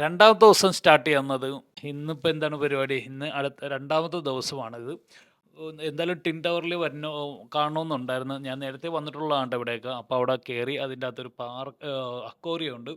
രണ്ടാമത്തെ ദിവസം സ്റ്റാർട്ട് ചെയ്യുന്നത് ഇന്നിപ്പോൾ എന്താണ് പരിപാടി? ഇന്ന് അടുത്ത രണ്ടാമത്തെ ദിവസമാണിത്. എന്തായാലും ടിൻ ടവറിൽ കാണണമെന്നുണ്ടായിരുന്നു. ഞാൻ നേരത്തെ വന്നിട്ടുള്ളതാണ് ഇവിടെയൊക്കെ. അപ്പോൾ അവിടെ കയറി അതിൻ്റെ അകത്തൊരു അക്വേറിയം ഉണ്ട്.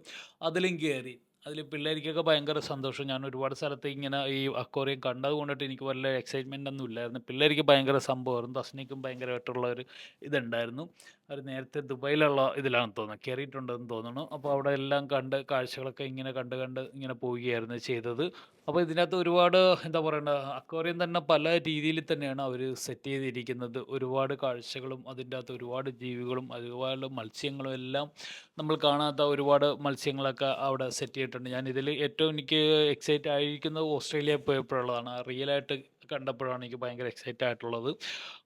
അതിലും കയറി. അതിൽ പിള്ളേർക്കൊക്കെ ഭയങ്കര സന്തോഷം. ഞാൻ ഒരുപാട് സ്ഥലത്ത് ഇങ്ങനെ ഈ അക്വേറിയം കണ്ടത് കൊണ്ടിട്ട് എനിക്ക് വല്ല എക്സൈറ്റ്മെൻ്റ് ഒന്നും ഇല്ലായിരുന്നു. പിള്ളേർക്ക് ഭയങ്കര സംഭവമായിരുന്നു. തസ്നിക്കും ഭയങ്കരമായിട്ടുള്ള ഒരു ഇതുണ്ടായിരുന്നു. അവർ നേരത്തെ ദുബായിലുള്ള ഇതിലാണെന്ന് തോന്നുന്നു. കയറിയിട്ടുണ്ടെന്ന് തോന്നുന്നു. അപ്പോൾ അവിടെ എല്ലാം കണ്ട് കാഴ്ചകളൊക്കെ ഇങ്ങനെ കണ്ട് കണ്ട് ഇങ്ങനെ പോവുകയായിരുന്നു ചെയ്തത്. അപ്പോൾ ഇതിനകത്ത് ഒരുപാട് എന്താ പറയണ്ട അക്വേറിയം തന്നെ പല രീതിയിൽ തന്നെയാണ് അവർ സെറ്റ് ചെയ്തിരിക്കുന്നത്. ഒരുപാട് കാഴ്ചകളും അതിൻ്റെ അകത്ത് ഒരുപാട് ജീവികളും ഒരുപാട് മത്സ്യങ്ങളും എല്ലാം നമ്മൾ കാണാത്ത ഒരുപാട് മത്സ്യങ്ങളൊക്കെ അവിടെ സെറ്റ് ചെയ്തിട്ടുണ്ട്. ഞാനിതിൽ ഏറ്റവും എനിക്ക് എക്സൈറ്റ് ആയിരിക്കുന്നത് ഓസ്ട്രേലിയയിൽ പോയപ്പോഴുള്ളതാണ്. റിയലായിട്ട് കണ്ടപ്പോഴാണ് എനിക്ക് ഭയങ്കര എക്സൈറ്റ് ആയിട്ടുള്ളത്.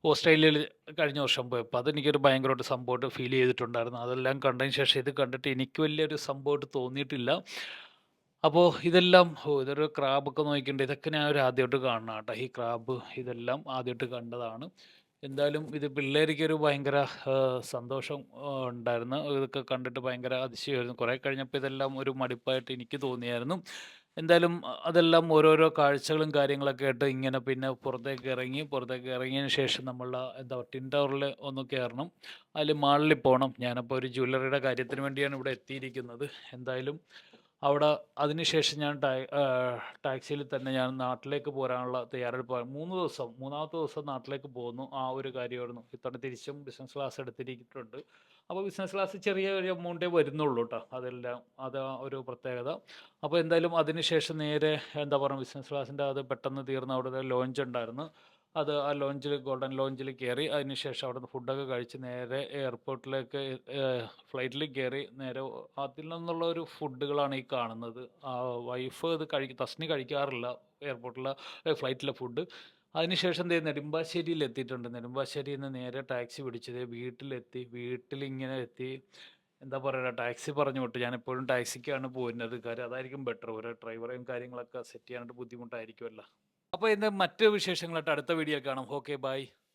ഓസ്ട്രേലിയയിൽ കഴിഞ്ഞ വർഷം പോയപ്പോൾ അതെനിക്കൊരു ഭയങ്കരമായിട്ട് സംഭവമായിട്ട് ഫീൽ ചെയ്തിട്ടുണ്ടായിരുന്നു. അതെല്ലാം കണ്ടതിന് ശേഷം ഇത് കണ്ടിട്ട് എനിക്ക് വലിയൊരു സംഭവമായിട്ട് തോന്നിയിട്ടില്ല. അപ്പോൾ ഇതെല്ലാം ഇതൊരു ക്രാബൊക്കെ നോക്കിയിട്ടുണ്ട്. ഇതൊക്കെ ഞാൻ ഒരു ആദ്യമായിട്ട് കാണണം കേട്ടോ. ഈ ക്രാബ് ഇതെല്ലാം ആദ്യമായിട്ട് കണ്ടതാണ്. എന്തായാലും ഇത് പിള്ളേർക്കൊരു ഭയങ്കര സന്തോഷം ഉണ്ടായിരുന്നു. ഇതൊക്കെ കണ്ടിട്ട് ഭയങ്കര അതിശയമായിരുന്നു. കുറേ കഴിഞ്ഞപ്പോൾ ഇതെല്ലാം ഒരു മടുപ്പായിട്ട് എനിക്ക് തോന്നിയായിരുന്നു. എന്തായാലും അതെല്ലാം ഓരോരോ കാഴ്ചകളും കാര്യങ്ങളൊക്കെ ആയിട്ട് ഇങ്ങനെ പിന്നെ പുറത്തേക്ക് ഇറങ്ങിയതിന് ശേഷം നമ്മളുടെ എന്താ ടിൻ ടവറിൽ ഒന്ന് കയറണം. അതിൽ മാളിൽ പോകണം. ഞാനപ്പോൾ ഒരു ജ്വല്ലറിയുടെ കാര്യത്തിന് വേണ്ടിയാണ് ഇവിടെ എത്തിയിരിക്കുന്നത്. എന്തായാലും അവിടെ അതിനുശേഷം ഞാൻ ടാക്സിയിൽ തന്നെ ഞാൻ നാട്ടിലേക്ക് പോരാനുള്ള തയ്യാറെടുപ്പാണ്. 3 ദിവസം, മൂന്നാമത്തെ ദിവസം നാട്ടിലേക്ക് പോകുന്നു. ആ ഒരു കാര്യമായിരുന്നു. ഇത്തവണ തിരിച്ചും ബിസിനസ് ക്ലാസ് എടുത്തിരിക്കുന്നുണ്ട്. അപ്പോൾ ബിസിനസ് ക്ലാസ് ചെറിയ ഒരു എമൗണ്ടേ വരുന്നുള്ളൂ കേട്ടോ. അതെല്ലാം അത് ഒരു പ്രത്യേകത. അപ്പോൾ എന്തായാലും അതിനുശേഷം നേരെ എന്താ പറയുക ബിസിനസ് ക്ലാസ്സിൻ്റെ അത് പെട്ടെന്ന് തീർന്ന് അവിടെ ലോഞ്ച് ഉണ്ടായിരുന്നു. അത് ആ ലോഞ്ചിൽ ഗോൾഡൻ ലോഞ്ചിൽ കയറി അതിനുശേഷം അവിടുന്ന് ഫുഡൊക്കെ കഴിച്ച് നേരെ എയർപോർട്ടിലേക്ക് ഫ്ലൈറ്റിൽ കയറി നേരെ അതിൽ നിന്നുള്ള ഒരു ഫുഡുകളാണ് ഈ കാണുന്നത്. വൈഫ് ഇത് തസ്നി കഴിക്കാറില്ല എയർപോർട്ടിലെ ഫ്ലൈറ്റിലെ ഫുഡ്. അതിനുശേഷം ദേ നെടുമ്പാശ്ശേരിയിൽ എത്തിയിട്ടുണ്ട്. നെടുമ്പാശ്ശേരിയിൽ നിന്ന് നേരെ ടാക്സി പിടിച്ച് വീട്ടിലെത്തി. വീട്ടിലിങ്ങനെ എത്തി എന്താ പറയുക ടാക്സി പറഞ്ഞു വിട്ടു. ഞാൻ എപ്പോഴും ടാക്സിക്കാണ് പോകുന്നത്. കാര്യം അതായിരിക്കും ബെറ്റർ. ഒരു ഡ്രൈവറെയും കാര്യങ്ങളൊക്കെ സെറ്റ് ചെയ്യാനായിട്ട് ബുദ്ധിമുട്ടായിരിക്കുമല്ലോ. അപ്പോൾ ഇന്ന് മറ്റ് വിശേഷങ്ങളായിട്ട് അടുത്ത വീഡിയോ കാണാം. Okay bye.